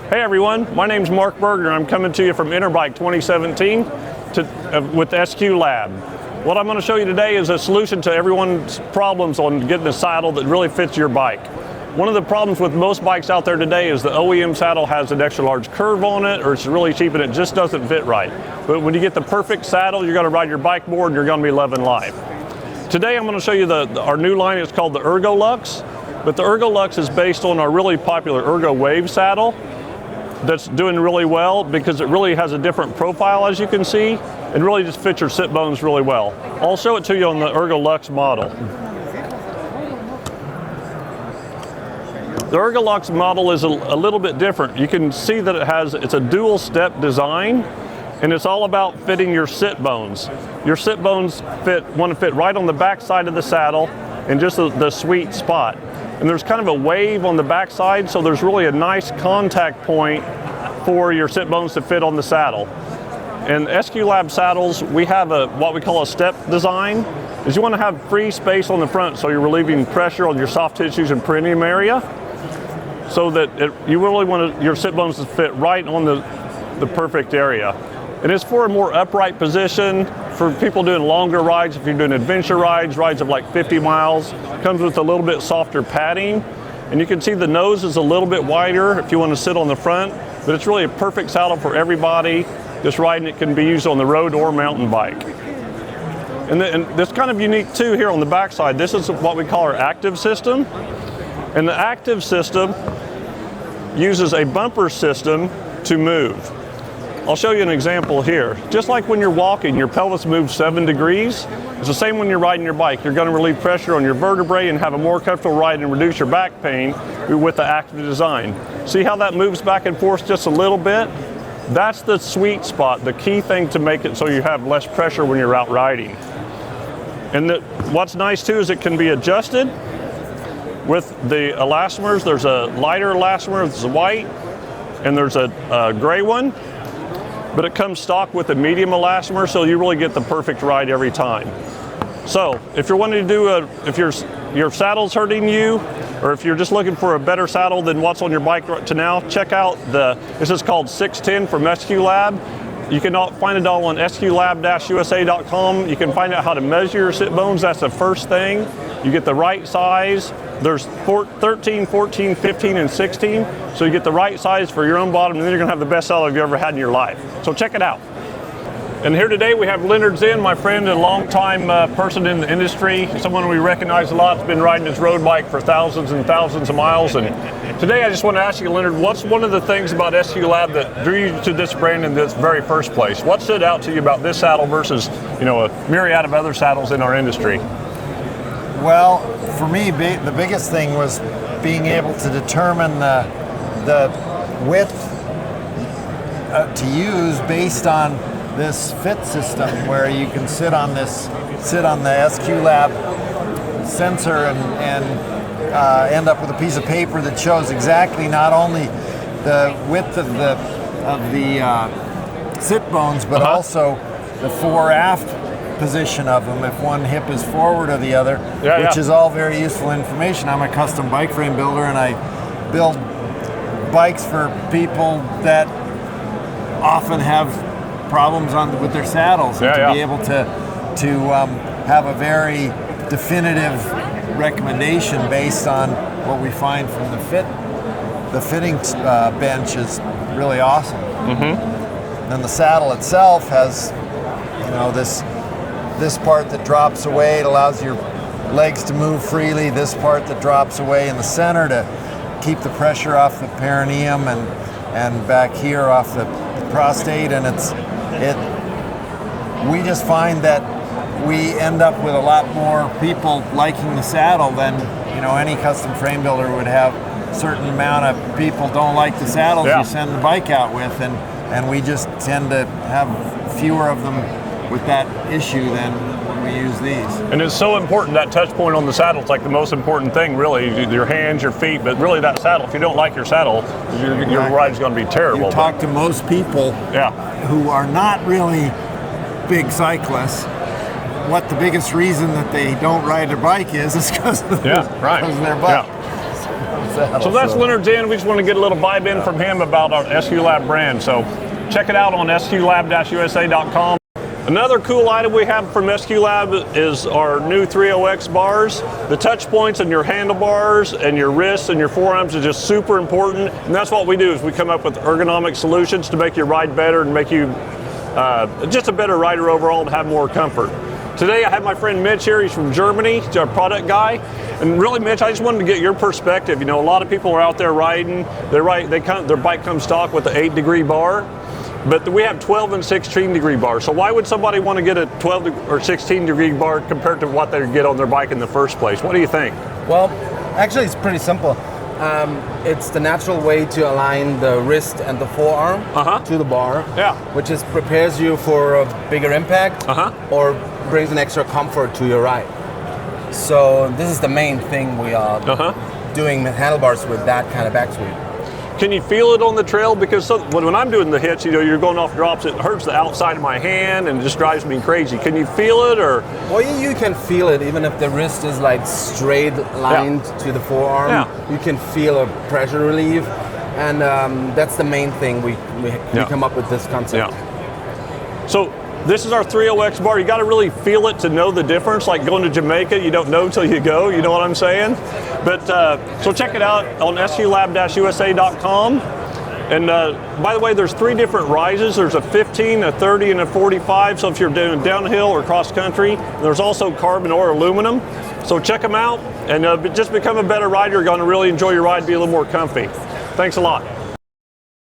Hey everyone, my name's Mark Berger. I'm coming to you from Interbike 2017 with SQlab. What I'm going to show you today is a solution to everyone's problems on getting a saddle that really fits your bike. One of the problems with most bikes out there today is the OEM saddle has an extra large curve on it, or it's really cheap and it just doesn't fit right. But when you get the perfect saddle, you're going to ride your bike more and you're going to be loving life. Today I'm going to show you our new line. It's called the Ergolux, but the Ergolux is based on our really popular Ergo Wave saddle that's doing really well because it really has a different profile, as you can see, and really just fits your sit bones really well. I'll show it to you on the Ergolux model. The Ergolux model is a little bit different. You can see that it's a dual step design, and it's all about fitting your sit bones. Your sit bones want to fit right on the back side of the saddle in just the sweet spot. And there's kind of a wave on the back side, so there's really a nice contact point for your sit bones to fit on the saddle. In SQlab saddles, we have what we call a step design. Is you want to have free space on the front so you're relieving pressure on your soft tissues and perineum area, so that you really want your sit bones to fit right on the perfect area. And it's for a more upright position for people doing longer rides. If you're doing adventure rides of like 50 miles, comes with a little bit softer padding. And you can see the nose is a little bit wider if you want to sit on the front, but it's really a perfect saddle for everybody. This riding it can be used on the road or mountain bike. And this kind of unique too here on the backside. This is what we call our active system. And the active system uses a bumper system to move. I'll show you an example here. Just like when you're walking, your pelvis moves 7 degrees. It's the same when you're riding your bike. You're going to relieve pressure on your vertebrae and have a more comfortable ride and reduce your back pain with the active design. See how that moves back and forth just a little bit? That's the sweet spot, the key thing to make it so you have less pressure when you're out riding. And what's nice too is it can be adjusted with the elastomers. There's a lighter elastomer, there's a white, and there's a gray one. But it comes stock with a medium elastomer, so you really get the perfect ride every time. So if you're wanting to do if your saddle's hurting you, or if you're just looking for a better saddle than what's on your bike right to now, check out this is called 610 from SQlab. You can find it all on SQlab-USA.com. You can find out how to measure your sit bones. That's the first thing. You get the right size. There's 13, 14, 15, and 16. So you get the right size for your own bottom, and then you're gonna have the best saddle you've ever had in your life. So check it out. And here today we have Leonard, my friend and longtime person in the industry, someone we recognize a lot, has been riding his road bike for thousands and thousands of miles. And today I just want to ask you, Leonard, what's one of the things about SQlab that drew you to this brand in this very first place? What stood out to you about this saddle versus, a myriad of other saddles in our industry? Well, for me, the biggest thing was being able to determine the width to use based on this fit system, where you can sit on the SQlab sensor and end up with a piece of paper that shows exactly not only the width of the sit bones, but also the fore-aft position of them, if one hip is forward or the other, which is all very useful information. I'm a custom bike frame builder, and I build bikes for people that often have problems with their saddles, and to be able to have a very definitive recommendation based on what we find from the fitting bench is really awesome. Mm-hmm. And the saddle itself has, this part that drops away. It allows your legs to move freely. This part that drops away in the center to keep the pressure off the perineum and back here off the prostate. And we just find that we end up with a lot more people liking the saddle than any custom frame builder would have. A certain amount of people don't like the saddles you send the bike out with, and we just tend to have fewer of them with that issue than when we use these. And it's so important, that touch point on the saddle. It's like the most important thing, really. Your hands, your feet, but really that saddle. If you don't like your saddle, your ride's going to be terrible. You talk to most people who are not really big cyclists, what the biggest reason that they don't ride their bike is because of their butt. saddle. So that's Leonard's in. We just want to get a little vibe in from him about our SQlab brand. So check it out on SQlab-USA.com. Another cool item we have from SQlab is our new 30X bars. The touch points on your handlebars and your wrists and your forearms is just super important. And that's what we do, is we come up with ergonomic solutions to make you ride better and make you just a better rider overall to have more comfort. Today I have my friend Mitch here. He's from Germany. He's our product guy. And really, Mitch, I just wanted to get your perspective. You know, a lot of people are out there riding. Their bike comes stock with an 8-degree bar. But we have 12 and 16 degree bars. So why would somebody want to get a 12 or 16 degree bar compared to what they get on their bike in the first place? What do you think? Well, actually it's pretty simple. It's the natural way to align the wrist and the forearm to the bar, which prepares you for a bigger impact or brings an extra comfort to your ride. So this is the main thing we are doing with handlebars with that kind of back sweep. Can you feel it on the trail? Because when I'm doing the hits, you know, you're going off drops, it hurts the outside of my hand and it just drives me crazy. Can you feel it, or? Well, you can feel it even if the wrist is like straight lined to the forearm. You can feel a pressure relief, and that's the main thing we come up with this concept. So this is our 30X bar. You got to really feel it to know the difference. Like going to Jamaica, you don't know till you go. You know what I'm saying? But so check it out on SQlab-USA.com. And by the way, there's 3 different rises. There's a 15, a 30, and a 45. So if you're doing downhill or cross country, there's also carbon or aluminum. So check them out and just become a better rider. You're going to really enjoy your ride, be a little more comfy. Thanks a lot.